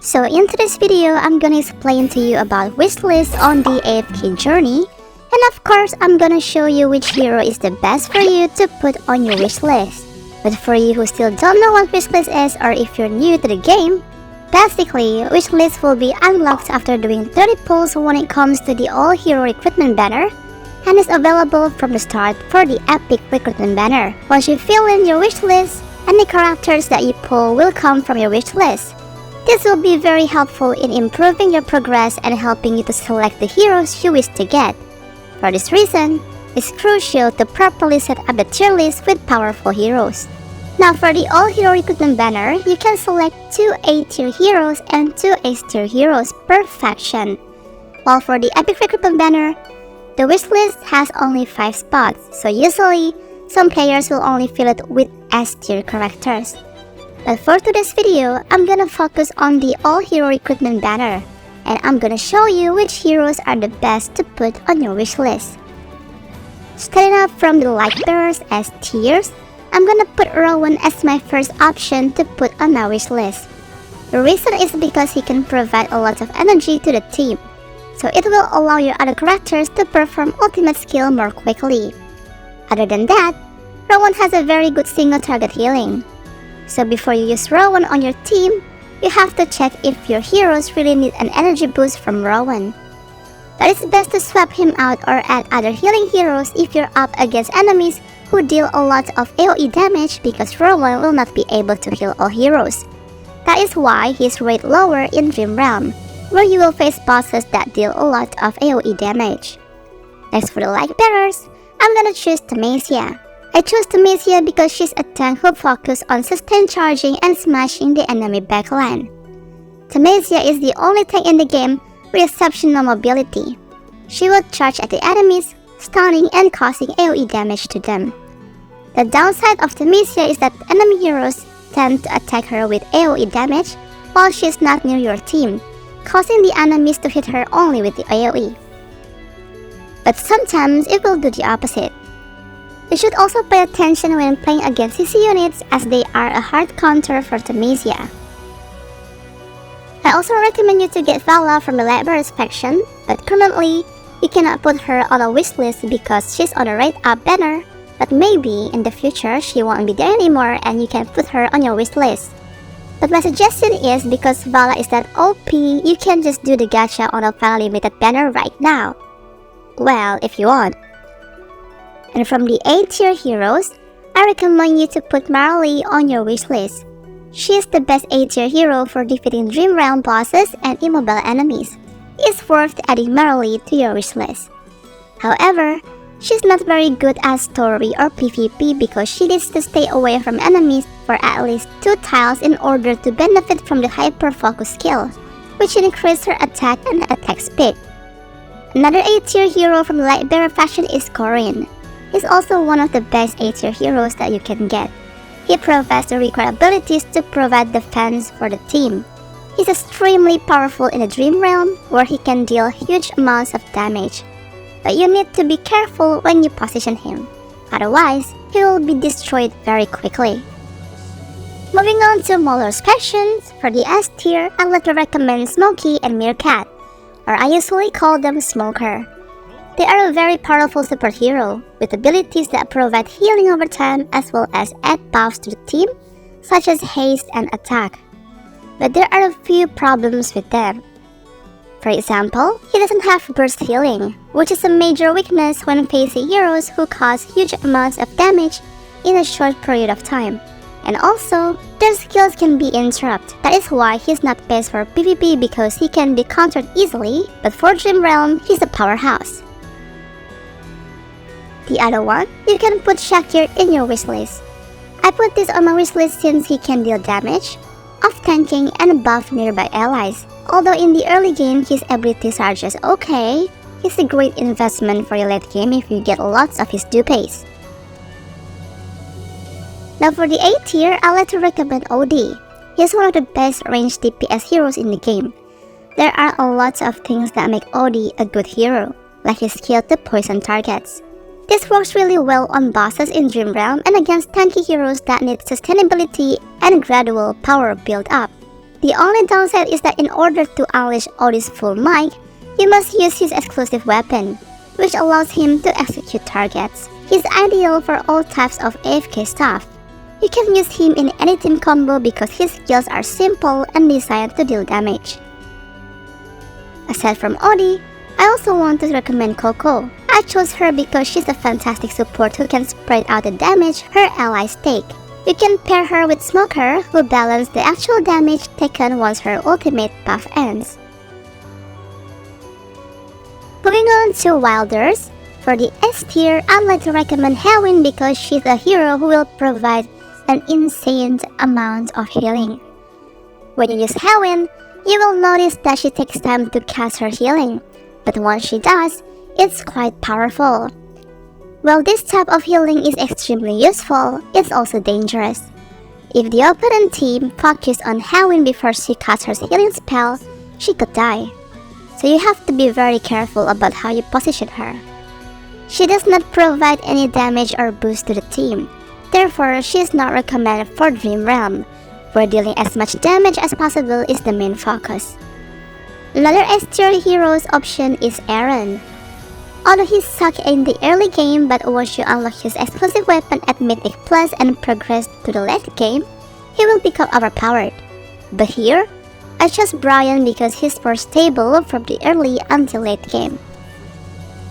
So in today's video, I'm gonna explain to you about wishlist on the AFK Journey, and of course, I'm gonna show you which hero is the best for you to put on your wishlist. But for you who still don't know what wishlist is, or if you're new to the game, basically, wishlist will be unlocked after doing 30 pulls when it comes to the all hero recruitment banner, and is available from the start for the epic recruitment banner. Once you fill in your wishlist, any characters that you pull will come from your wishlist. This will be very helpful in improving your progress and helping you to select the heroes you wish to get. For this reason, it's crucial to properly set up the tier list with powerful heroes. Now for the all hero recruitment banner, you can select 2 A tier heroes and 2 S tier heroes per faction. While for the epic recruitment banner, the wishlist has only 5 spots, so usually, some players will only fill it with S tier characters. But for today's video, I'm gonna focus on the all hero recruitment banner, and I'm gonna show you which heroes are the best to put on your wishlist. Starting up from the Lighbearers as tiers, I'm gonna put Rowan as my first option to put on my wishlist. The reason is because he can provide a lot of energy to the team, so it will allow your other characters to perform ultimate skill more quickly. Other than that, Rowan has a very good single target healing. So before you use Rowan on your team, you have to check if your heroes really need an energy boost from Rowan. But it's best to swap him out or add other healing heroes if you're up against enemies who deal a lot of AoE damage, because Rowan will not be able to heal all heroes. That is why he's rated lower in Dream Realm, where you will face bosses that deal a lot of AoE damage. Next for the Lighbearers, I'm gonna choose Tamasia. I chose Tamasia because she's a tank who focuses on sustained charging and smashing the enemy backline. Tamasia is the only tank in the game with exceptional mobility. She will charge at the enemies, stunning and causing AoE damage to them. The downside of Tamasia is that enemy heroes tend to attack her with AoE damage while she is not near your team, causing the enemies to hit her only with the AoE. But sometimes it will do the opposite. You should also pay attention when playing against CC units, as they are a hard counter for Tamasia. I also recommend you to get Vala from the Lighbearer faction, but currently, you cannot put her on a wishlist because she's on a rate up banner, but maybe in the future she won't be there anymore and you can put her on your wishlist. But my suggestion is, because Vala is that OP, you can just do the gacha on a Vala limited banner right now. Well, if you want. And from the A tier heroes, I recommend you to put Marley on your wishlist. She is the best A tier hero for defeating Dream Realm bosses and immobile enemies. It's worth adding Marley to your wishlist. However, she's not very good at story or PvP because she needs to stay away from enemies for at least 2 tiles in order to benefit from the hyper focus skill, which increases her attack and attack speed. Another A tier hero from the Lighbearer faction is Corin. He's also one of the best A tier heroes that you can get. He provides the required abilities to provide defense for the team. He's extremely powerful in the Dream Realm, where he can deal huge amounts of damage. But you need to be careful when you position him, otherwise he will be destroyed very quickly. Moving on to Mauler's factions, for the S tier, I'd like to recommend Smokey and Meerkat, or I usually call them Smoker. They are a very powerful superhero, with abilities that provide healing over time as well as add buffs to the team, such as haste and attack. But there are a few problems with them. For example, he doesn't have burst healing, which is a major weakness when facing heroes who cause huge amounts of damage in a short period of time. And also, their skills can be interrupted. That is why he's not best for PvP, because he can be countered easily, but for Dream Realm, he's a powerhouse. The other one, you can put Shakir in your wishlist. I put this on my wishlist since he can deal damage, off-tanking, and buff nearby allies. Although in the early game his abilities are just okay, he's a great investment for your late game if you get lots of his dupes. Now for the A tier, I like to recommend OD. He's one of the best ranged DPS heroes in the game. There are a lot of things that make OD a good hero, like his skill to poison targets. This works really well on bosses in Dream Realm and against tanky heroes that need sustainability and gradual power build up. The only downside is that in order to unleash Odie's full might, you must use his exclusive weapon, which allows him to execute targets. He's ideal for all types of AFK stuff. You can use him in any team combo because his skills are simple and designed to deal damage. Aside from Odie, I also want to recommend Coco. I chose her because she's a fantastic support who can spread out the damage her allies take. You can pair her with Smoker, who balances the actual damage taken once her ultimate buff ends. Moving on to Wilders. For the S tier, I'd like to recommend Hewin because she's a hero who will provide an insane amount of healing. When you use Hewin, you will notice that she takes time to cast her healing, but once she does, it's quite powerful. While this type of healing is extremely useful, it's also dangerous. If the opponent team focused on Hewin before she casts her healing spell, she could die. So you have to be very careful about how you position her. She does not provide any damage or boost to the team, therefore she is not recommended for Dream Realm, where dealing as much damage as possible is the main focus. Another S-tier hero's option is Aaron. Although he sucks in the early game, but once you unlock his exclusive weapon at Mythic Plus and progress to the late game, he will become overpowered. But here, I chose Brian because he's more stable from the early until late game.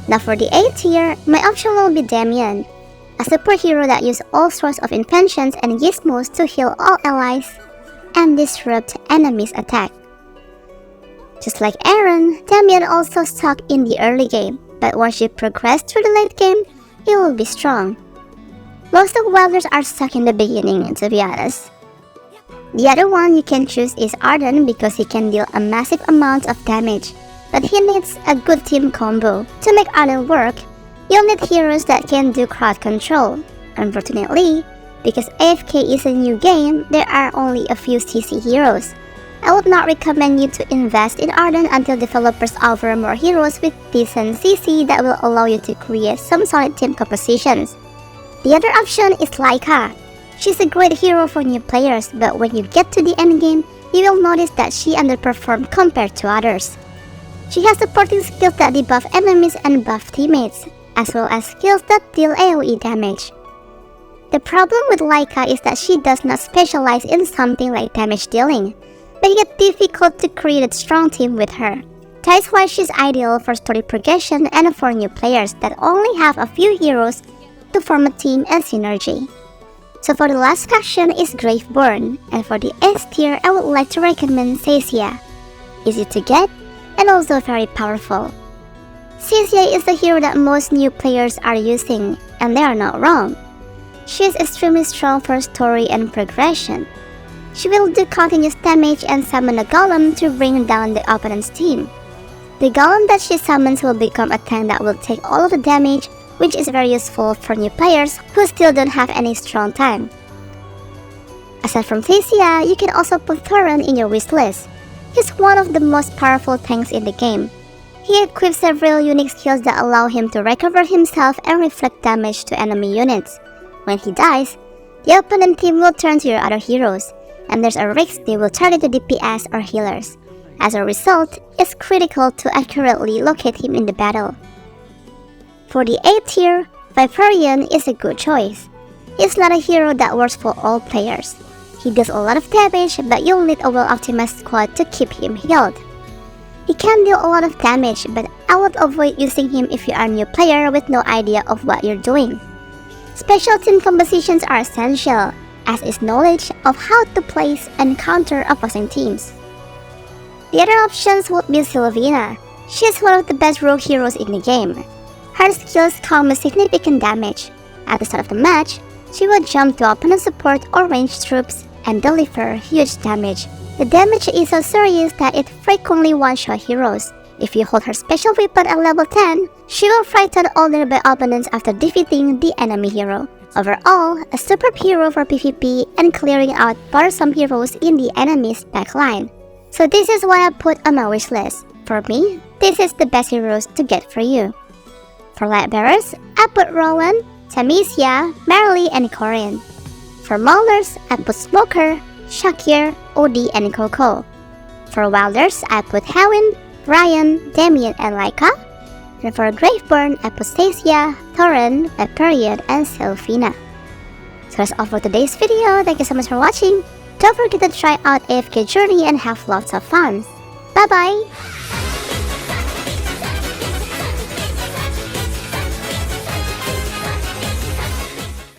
Now for the A tier, my option will be Damien, a superhero that uses all sorts of inventions and gizmos to heal all allies and disrupt enemies' attack. Just like Aaron, Damien also sucks in the early game, but once you progress through the late game, he will be strong. Most of Wilders are stuck in the beginning, to be honest. The other one you can choose is Arden because he can deal a massive amount of damage, but he needs a good team combo. To make Arden work, you'll need heroes that can do crowd control. Unfortunately, because AFK is a new game, there are only a few CC heroes. I would not recommend you to invest in Arden until developers offer more heroes with decent CC that will allow you to create some solid team compositions. The other option is Laika. She's a great hero for new players, but when you get to the endgame, you will notice that she underperformed compared to others. She has supporting skills that debuff enemies and buff teammates, as well as skills that deal AoE damage. The problem with Laika is that she does not specialize in something like damage dealing, making it difficult to create a strong team with her. That is why she's ideal for story progression and for new players that only have a few heroes to form a team and synergy. So for the last faction is Graveborn, and for the S tier I would like to recommend Cecia. Easy to get and also very powerful. Cecia is the hero that most new players are using, and they are not wrong. She is extremely strong for story and progression. She will do continuous damage and summon a golem to bring down the opponent's team. The golem that she summons will become a tank that will take all of the damage, which is very useful for new players who still don't have any strong tank. Aside from Cecia, you can also put Thoran in your wishlist. He's one of the most powerful tanks in the game. He equips several unique skills that allow him to recover himself and reflect damage to enemy units. When he dies, the opponent team will turn to your other heroes, and there's a risk they will target the DPS or healers. As a result, it's critical to accurately locate him in the battle. For the A tier, Viperion is a good choice. He's not a hero that works for all players. He does a lot of damage, but you'll need a well-optimized squad to keep him healed. He can deal a lot of damage, but I would avoid using him if you are a new player with no idea of what you're doing. Special team compositions are essential, as is knowledge of how to place and counter opposing teams. The other options would be Sylvina. She is one of the best rogue heroes in the game. Her skills come with significant damage. At the start of the match, she will jump to opponent support or ranged troops and deliver huge damage. The damage is so serious that it frequently one-shot heroes. If you hold her special weapon at level 10, she will frighten all nearby opponents after defeating the enemy hero. Overall, a superb hero for PvP and clearing out bothersome heroes in the enemy's backline. So this is what I put on my wishlist. For me, this is the best heroes to get for you. For Lighbearers, I put Roland, Tamesia, Marilee, and Corin. For Maulers, I put Smoker, Shakir, Odie, and Coco. For Wilders, I put Hewin, Ryan, Damien, and Laika. And for Graveborn, I put Stacia, Thorin, Lighbearer, and Sylphina. So that's all for today's video. Thank you so much for watching. Don't forget to try out AFK Journey and have lots of fun. Bye bye!